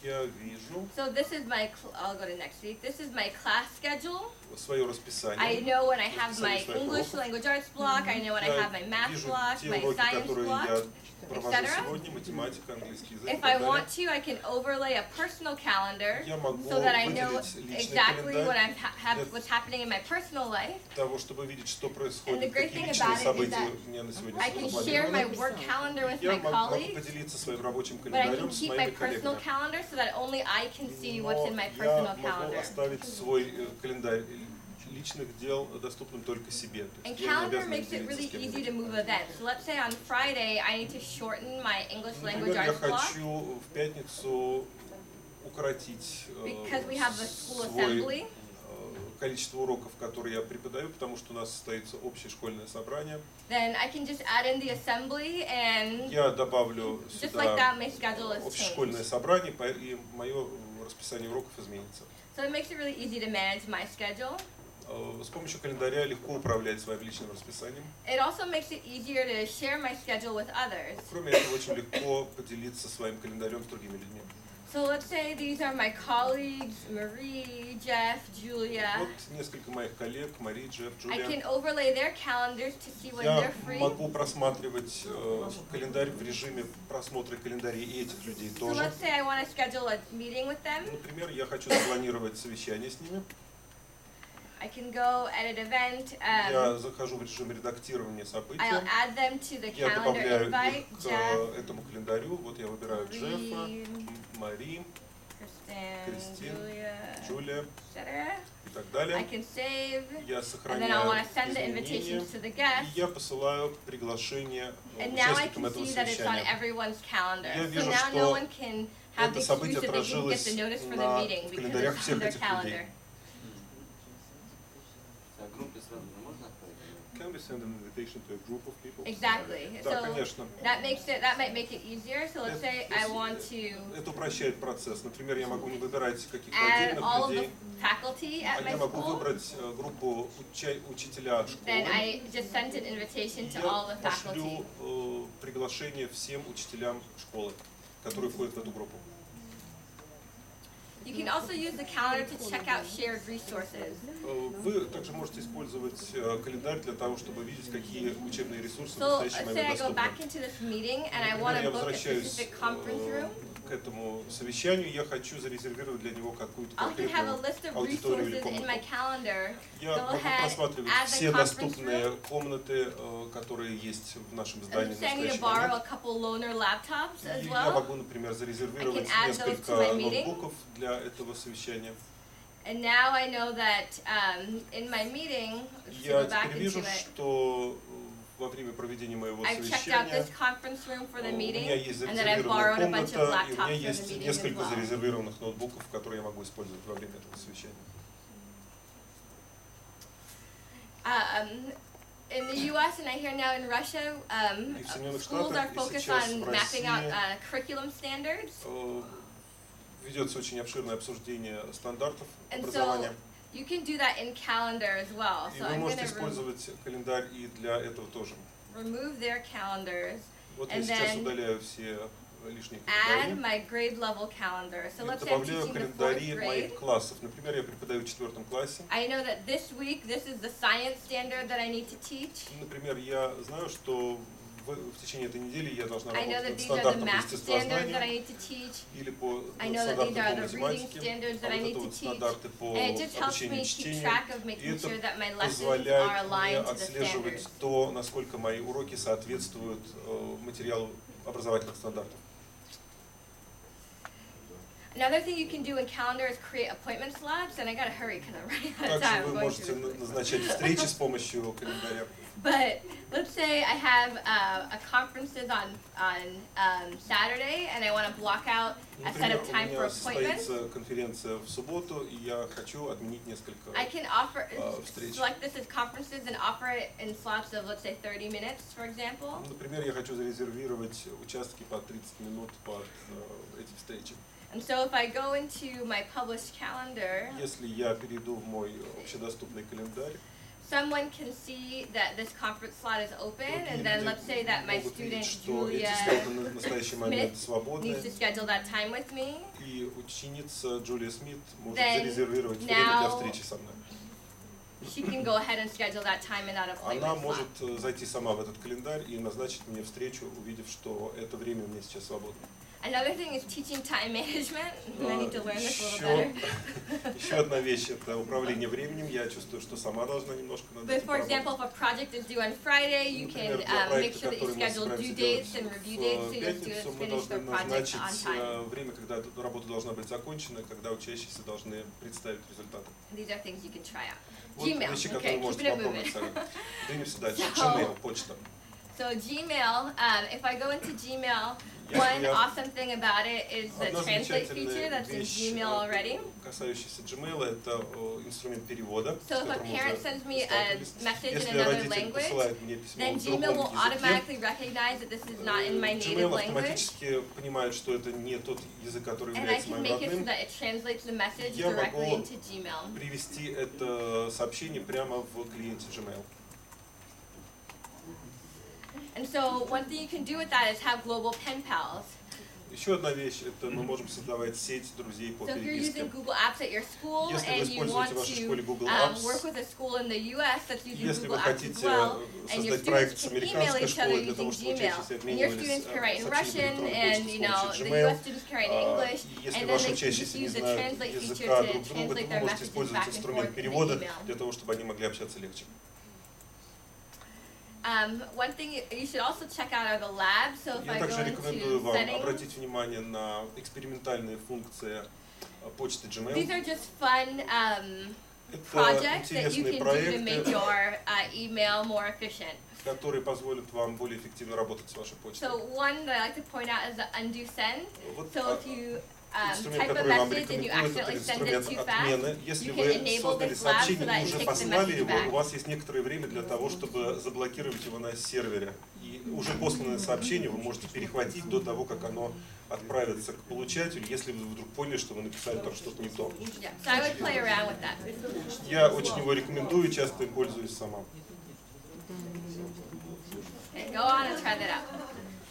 Я вижу So this is my, I'll go to next week. This is my class schedule. свое расписание. I know when I have my English language arts block, I know when I have my math Вижу block, те my уроки, science которые block, я провожу etc. сегодня, математика, английский язык и If так I далее. want to, I can overlay a personal calendar Я могу so that I know выделить личный exactly what календарь what's happening in my personal life. для того, чтобы видеть, что And the происходит, great какие thing личные about it is события that у меня на сегодня I can share my запланированы. work calendar with Я my могу colleagues, поделиться своим рабочим but I can календарем с keep my моими personal коллегами. calendar so that only I can see what's Но in my я personal могу calendar. оставить свой календарь личных дел доступным только себе. And calendar makes it really easy to move events. So let's say on Friday I need to shorten my English language Например, я arts block хочу в пятницу укоротить because we have the school свой assembly. количество уроков, которые я преподаю, потому что у нас состоится общее школьное собрание. Then I can just add in the assembly and Я добавлю just like сюда that my schedule is общешкольное changed. собрание, и мое расписание уроков изменится. So it makes it really easy to manage my schedule. С помощью календаря легко управлять своим личным расписанием. It also makes it easier to share my schedule with others. Кроме этого, очень легко поделиться своим календарем с другими людьми. So let's say these are my colleagues, Marie, Jeff, Julia. Вот несколько моих коллег, Мари, Джефф, I Джулия. can overlay their calendars to see when Я they're free. могу просматривать календарь в режиме просмотра календарей и этих людей So тоже. let's say I want to schedule a meeting with them. Например, я хочу запланировать совещание с ними. I can go edit event. Я захожу в режим редактирования событий. I'll add them to the Я calendar добавляю invite. их к Jeff, этому календарю. Вот я выбираю Джеффа, Marie, Мари, Кристин, Джулия etc. и так I далее. can save, Я and then I сохраняю want to send the изменения, invitations to the и guests. я посылаю приглашение And now I участникам can этого see that it's on совещания. everyone's calendar. Я So вижу, now что no one can have the это событие excuse that they didn't get отражилось the notice for the на meeting because календарях it's on всех their этих людей. calendar. Can we send an invitation to a group of people? Exactly. Да, So конечно. that might make it easier. So let's say I want to Это упрощает процесс. Например, я могу не выбирать каких-то add all отдельных of the людей, faculty at а my я могу school. выбрать группу учителя Then школы. I just sent an invitation to all the Я faculty. пошлю приглашение всем учителям школы, которые входят в эту группу. You can also use the calendar to check out shared resources. Вы также можете использовать календарь для того, чтобы видеть, какие учебные ресурсы в So настоящий let's say I момент go доступны. back into this meeting and I want Например, я to book a возвращаюсь specific conference room. к этому совещанию, я хочу зарезервировать для него какую-то I can have a конкретную list of аудиторию или resources in my комнату. calendar. Я Go могу ahead, просматривать add the все conference доступные room. комнаты, которые есть в нашем And здании let's в say I need to настоящий borrow a момент. couple loaner laptops as И я well. могу, например, зарезервировать I can add those несколько to my meeting. ноутбуков для этого совещания. And now I know that in my meeting, to Я go back теперь into вижу, it, что во время проведения моего I've checked out совещания this conference room for the у meeting, меня есть and then I've зарезервированная borrowed a bunch of комната, и у меня laptops for the есть meeting as несколько well. зарезервированных ноутбуков, которые я могу использовать во время этого совещания. In the U.S. and I hear now in Russia, И в Соединенных schools Штатах, are и focused сейчас on в mapping out России curriculum standards. Ведется очень обширное обсуждение стандартов And образования. so you can do that in calendar as well. И So вы I'm going можете to использовать календарь и для этого тоже. remove their calendars, Вот я and сейчас then удаляю все лишние add календари. my grade level calendar. So И let's say I'm добавляю teaching the fourth календари grade. моих классов. Например, я преподаю в 4 классе. I know that this week this is the science standard that I need to teach. Например, я знаю, что в течение этой недели я должна I know работать that над these are the стандартом math standards that I естествознания need to teach. или по I know that these стандартам are по the reading математике, standards а that I вот need это to вот teach. стандарты по And it just helps обучению me keep чтению. track of И making sure это that my lessons are позволяет мне aligned to the отслеживать standards. то, насколько мои уроки соответствуют материалу образовательных стандартов. Another thing you can do in calendar is create appointment slots, and I gotta hurry because I'm running out of time. Также вы можете назначать встречи с помощью календаря. But let's say I have a conferences on Saturday, and I want to block out a set Например, of time у for меня appointments. состоится конференция в субботу, и я хочу отменить несколько I can offer встреч. select this as conferences and offer it in slots of, let's say, 30 minutes, for example. Например, я хочу зарезервировать участки по 30 минут под эти встречи. And so if I go into my published calendar, Если я перейду в мой общедоступный календарь, someone can see that this conference slot is open, and then let's say that my student что эти Julia слоты на настоящий момент Smith свободны, needs to schedule that time with me. и ученица Джулия Смит может Then зарезервировать время для встречи со мной. She can go ahead and schedule that time in that appointment Она slot. может зайти сама в этот календарь и назначить мне встречу, увидев, что это время у меня сейчас свободно. Another thing is teaching time management. I need to learn this a little better. Еще одна вещь — это управление временем. Я чувствую, что сама должна немножко над But этим for example, поработать. if a project is due on Friday, you can make sure that you schedule due dates and review dates so your students мы finish their должны project on назначить time. время, когда эта работа должна быть закончена, когда учащиеся должны представить результаты. These are things you can try out. Вот Gmail, вещи, okay, которые вы keeping можете it попробовать moving. сами. Двинемся дальше. So- Gmail, почта. So Gmail, if I go into Gmail, Если one я- awesome thing about it is the Одна translate feature замечательная that's in вещь, Gmail already. касающаяся Gmail, это инструмент перевода, с So if a которым мы parent уже sends me a сталкивались. message in Если another родитель language, посылает мне письмо then в Gmail другом will языке, automatically recognize that this is not in my native Gmail language, автоматически понимает, что это не тот язык, который and I является can моим make it so родным. that it translates the message Я directly могу into Gmail. привести это сообщение прямо в клиенте Gmail. And so one thing you can do with that is have global pen pals. Еще одна вещь — это мы можем создавать сеть друзей по So if you're переписке. using Google Apps at your school Если вы and you want используете в вашей to школе Google Apps, work with a school in the US that's using если Google вы Apps as хотите well, and your создать проект students с can email американской each other школой для того, using чтобы Gmail, учащиеся and your обменивались students can write in сообщениями Russian, по электронной and почте you с know помощью the Gmail, US students can write in English, если and then ваши they can just учащиеся не use the знают translate feature языка to друг друга, то translate вы their можете messages использовать back and инструмент forth in перевода email. для того, чтобы они могли общаться легче. One thing you should also check out are the labs. So if Я I go также рекомендую into вам settings, обратить внимание на экспериментальные функции почты these Gmail. are just fun Это projects that you интересные can do to make проекты, your email more efficient. которые позволят вам более эффективно работать с вашей почтой. So one that I like to point out is the undo send. Вот So if you инструмент, type a который вам message and you рекомендуют, это accidentally send it инструмент too fast, отмены. Если you вы can enable создали this lab so сообщение that и it уже takes the послали message его, back. у вас есть некоторое время для того, чтобы заблокировать его на сервере. И уже посланное сообщение вы можете перехватить до того, как оно отправится к получателю, если вы вдруг поняли, что вы написали там что-то не то. Yeah, so I would play around with that. Я очень его рекомендую и часто им пользуюсь сама. Okay, go on and try that out.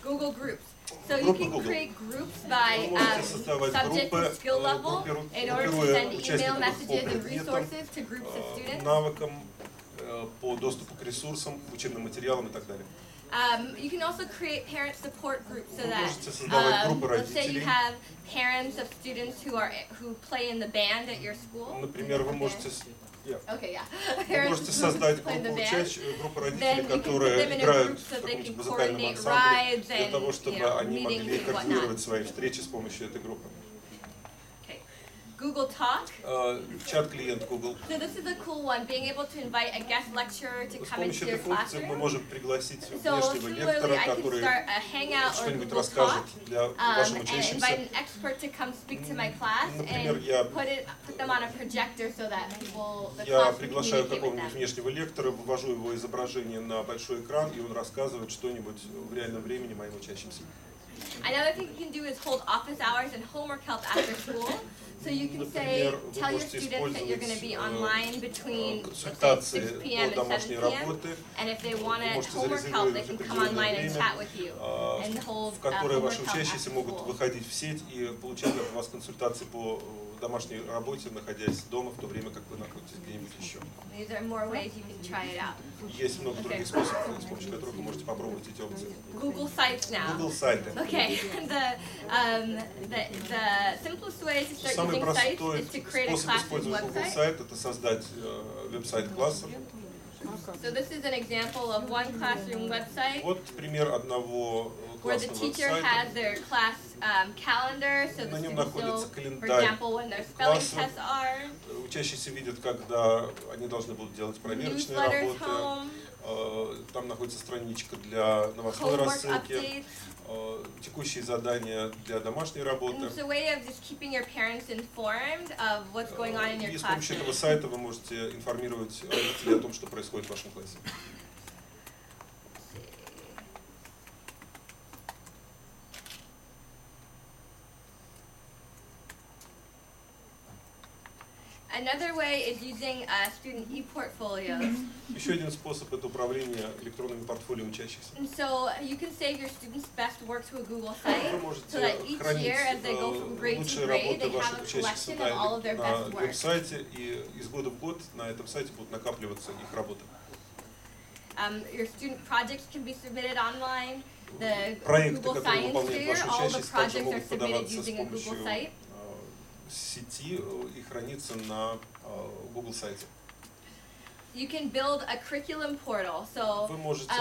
Google Groups. So you Группы can Google. create groups by Вы можете создавать subject группы, and skill level in order to группируя send email участников по messages and предметам, resources to groups of students. навыкам, по доступу к ресурсам, учебным материалам и так далее. You can also create parent support groups so Вы that, можете создавать группы let's say you родителей. have parents of students who play in the band at your school. Например, вы можете Okay, yeah. Вы Parents можете who создать play in the группу, band. группу Then родителей, you can put them которые in a играют group в so they каком-нибудь can музыкальном coordinate ансамбле, rides для того, and, чтобы они meetings могли and whatnot. координировать свои встречи с помощью этой группы. Okay. Google Talk. Чат-клиент Google. So this is a cool one, being able to invite a guest lecturer to С come into помощью your этой функции мы classroom. можем пригласить So внешнего similarly, лектора, I can который start a Hangout or что-нибудь Google Talk, расскажет для вашим and учащимся. invite an expert to come speak to my class Например, and я put them on a projector so that people, the Я class can приглашаю communicate with какого-нибудь them. внешнего лектора, вывожу его изображение на большой экран, и он рассказывает что-нибудь в реальном времени моим учащимся. Another thing you can do is hold office hours and homework help after school. So you can say, Например, вы tell your можете students that you're going to be online between, let's say, консультации 6 по p.m. and 7 домашней p.m. работе, And if they want можете homework help, they зарезервировать can come определенное online and время, chat with you and hold в которое homework ваши help учащиеся after могут school. выходить в сеть и получать от вас консультации по домашней работе, находясь дома, в то время как вы находитесь где-нибудь еще. These are more ways you can try it out. Есть много других способов, с помощью которых вы можете попробовать эти опции. Google Sites now. Google сайты. Okay, the simplest way to start Самый using sites простой is to create a способ classroom использовать Google website. сайт — это создать веб-сайт класса. So this is an example of one classroom website Вот пример одного where the классного teacher сайта. has their class calendar, so the На нем students know, находится for календарь example, when their spelling класса. tests are, Учащиеся видят, когда они должны будут делать проверочные newsletters работы. home, Там находится страничка для новостной homework рассылки, updates. текущие задания для домашней And работы. it's a way of just keeping your parents informed of what's going on in your И с помощью этого classroom. сайта вы можете информировать родителей о том, что происходит в вашем классе. Another way is using student e-portfolios. Еще один способ — это управление электронными портфолио учащихся. And so you can save your students' best work to a Google site, Вы можете so that each хранить year, as they go from grade to лучшие grade, работы they have ваших a учащихся collection of all of their на best work. веб-сайте, и из года в год на этом сайте будут накапливаться их работы. Your student projects can be submitted online. The Проекты, Google которые Science выполняют Fair, ваши all the учащиеся, также projects are могут submitted подаваться с using a Google помощью site. сети и храниться на Google сайте. You can build a curriculum portal. So, Вы можете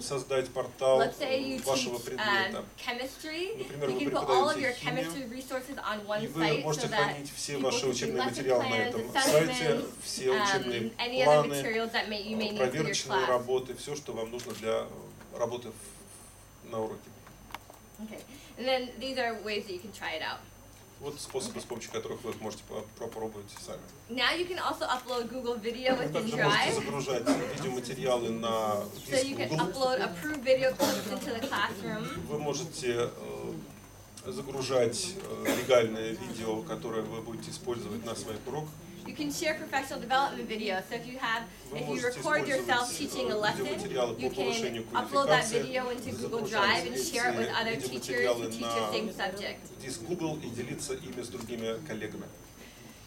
создать портал let's say you вашего teach предмета. chemistry. Например, You вы can put all of your преподаете chemistry химию, resources on one и вы site, so можете that хранить все people ваши can see учебные lesson материалы на plans, этом сайте, assessments, все учебные any other планы, materials that you may need for your проверочные class. работы, все, что вам нужно для работы на уроке. Okay, and then these are ways that you can try it out. Вот способы, с помощью которых вы можете попробовать сами. Now you can also upload Google Video Вы within также можете Drive. загружать видеоматериалы на So диск you can Google. upload approved video clips into the classroom. Вы можете загружать легальное видео, которое вы будете использовать на своих уроках. You can share professional development videos. So if you Вы record yourself teaching a lesson, you can upload that video into Google Drive and share it with other teachers who teach the same subject. Диск Google и делиться ими с другими коллегами.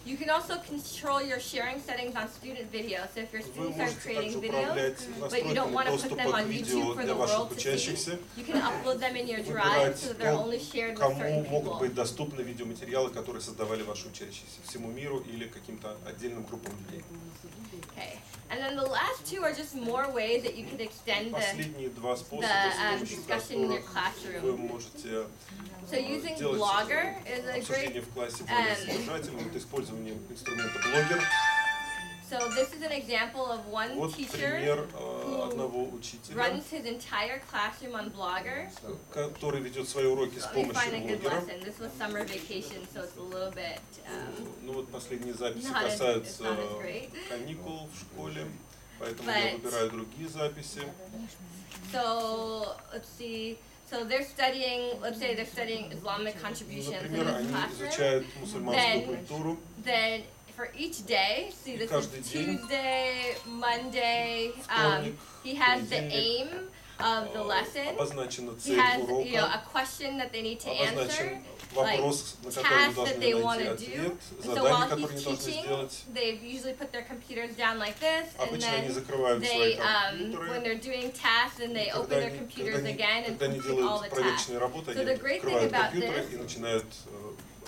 You can also control your sharing settings on student videos. So if your Вы students are можете creating также videos, управлять but you don't want to put them настройками доступа on к YouTube видео for для the ваших world to see, учащихся, you can upload them in your Drive so that they're only выбирать, shared with кому certain могут people. быть доступны видеоматериалы, которые создавали ваши учащиеся, всему миру или каким-то отдельным группам людей. Okay. And then the last two are just more ways that you could extend Последние два способа, с помощью discussion in your которых вы classroom. можете So using делать Blogger is a обсуждение great. в классе более содержательным, это использование инструмента блогер. So this is an example of one Вот teacher пример одного учителя, runs his entire classroom on Blogger. который ведет свои уроки с Let me find a помощью good блогера. lesson. This was summer vacation, so it's a little bit. Ну вот последние записи Not as- касаются it's not as great. каникул в школе, поэтому я выбираю другие записи. So let's see. So they're studying. Let's say they're studying Islamic contributions in Например, this они classroom. изучают мусульманскую культуру. Then for each day, see this Каждый is день, Tuesday, Monday. вторник, He has the понедельник, aim of the lesson. обозначена He цель has, урока, a question that they need to answer, обозначен вопрос, на который tasks вы that they должны want найти to do. ответ, And so задание, while которое he's они должны teaching, сделать. they usually put their computers down like this, and Обычно они then закрывают свои they, when компьютеры. they're doing tasks, then they open their computers again and Когда они complete all the делают tasks. проверочные работы, So они the great thing открывают about компьютеры this и начинают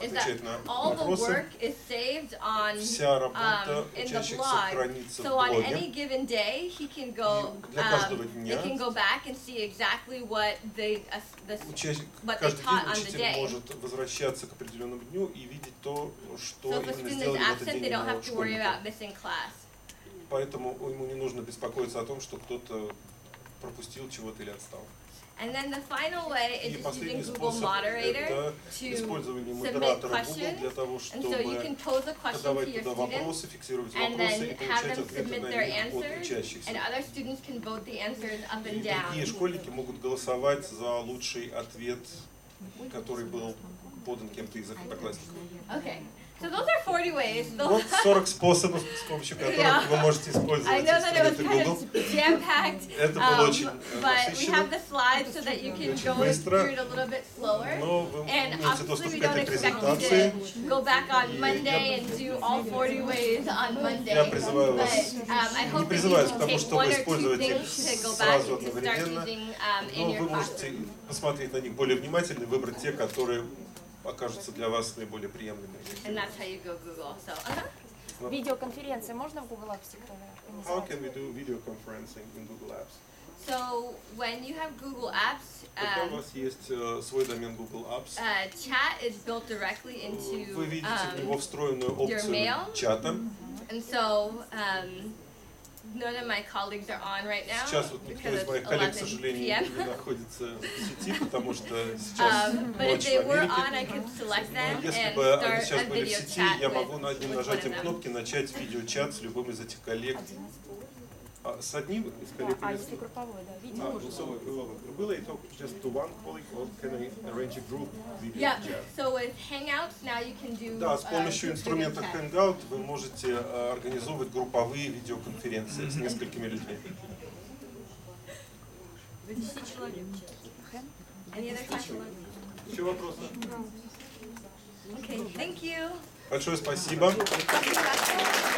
is that отвечать на all the вопросы. work is saved on Вся работа in the учащихся blog. хранится в So on блоге. any given day, he can go. Для каждого They дня can go back and see exactly what they what they Каждый taught день on the учитель day. может возвращаться к определенному дню и видеть то, что So if a именно student is сделали в этот absent, день they don't его have to worry школьники. about missing class. Поэтому ему не нужно беспокоиться о том, что кто-то пропустил чего-то или отстал. And then the final way is И just using последний Google способ — Moderator это to использование submit модератора Google questions. для того, And so you чтобы can pose a question to подавать your туда students, вопросы, фиксировать and вопросы then и have получать them ответы submit на their них от answers, учащихся. and other students can vote the answers up И and другие down. школьники могут голосовать за лучший ответ, который был подан кем-то из их одноклассников. Okay. So those are 40 ways. Вот 40 способов, с помощью которых вы можете I использовать know that it was инструменты kind Google. of jam-packed, Это было очень but we насыщенно, have the slides so that you can очень go быстро, through it a little bit slower. но вы And имеете obviously доступ we к don't этой expect you презентации. to go back on Monday and do all 40 ways on Monday. Я призываю But вас, I не hope that призываю you к can тому, take чтобы one or two использовать их things to go back сразу and to start одновременно, using in но your вы можете classroom. посмотреть на них более внимательно и выбрать те, которые окажутся для вас наиболее приемлемыми. And that's how you go Google. So, Видеоконференции можно в Google Apps How can we do video conferencing in Google Apps? so when you have Google Apps, Когда у вас есть свой домен Google Apps, chat is built directly into вы видите в него встроенную your опцию mail. чата. And so none of my colleagues are on right now Сейчас вот никто because из it's моих коллег, к 11 сожалению, p.m. не находится в сети, потому что сейчас But if ночь в they were on, Америке. I could select them Если and бы они start сейчас a были в video сети, chat я могу with одним one of нажатием them. кнопки начать видеочат с любым из этих коллег. С одним из коллег А или если групповой, да, видео? Will I talk just to one colleague or can I arrange a group video Yeah. chat? So with Hangouts now you can do. Да, с помощью group инструмента video chat. Hangout вы можете организовывать групповые видеоконференции с несколькими людьми. До 10 человек. Any other questions? Еще вопросы? Okay, thank you. Большое спасибо. Thank you.